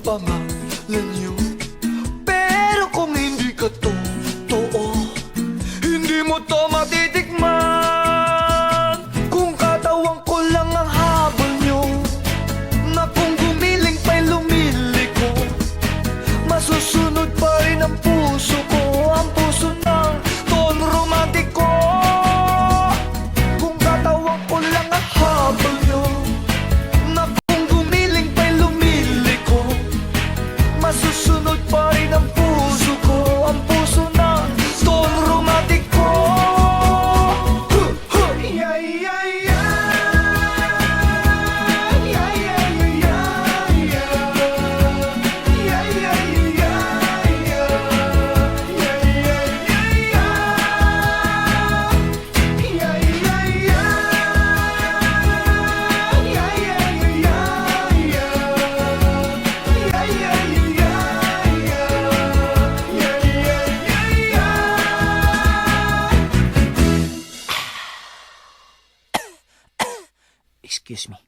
pangalan niyo. Pero kung hindi ka totoo, hindi mo to matitikman. Kung katawan ko lang ang habol niyo, na kung gumiling pa'y lumiliko, masusunod pa rin ang puso ko, ang puso ng Don Romantico. Kung katawan ko lang ang habol niyo, na kung gumiling pa'y lumiliko, masusunod pa rin ang puso ko, ang puso ng Don Romantico. Yeah, yeah, yeah. Yeah, yeah, yeah, yeah. Yeah, yeah, yeah, yeah. Yeah, yeah, yeah, yeah. Yeah, yeah, yeah. Yeah, yeah, yeah, yeah. Yeah, yeah, yeah. Excuse me.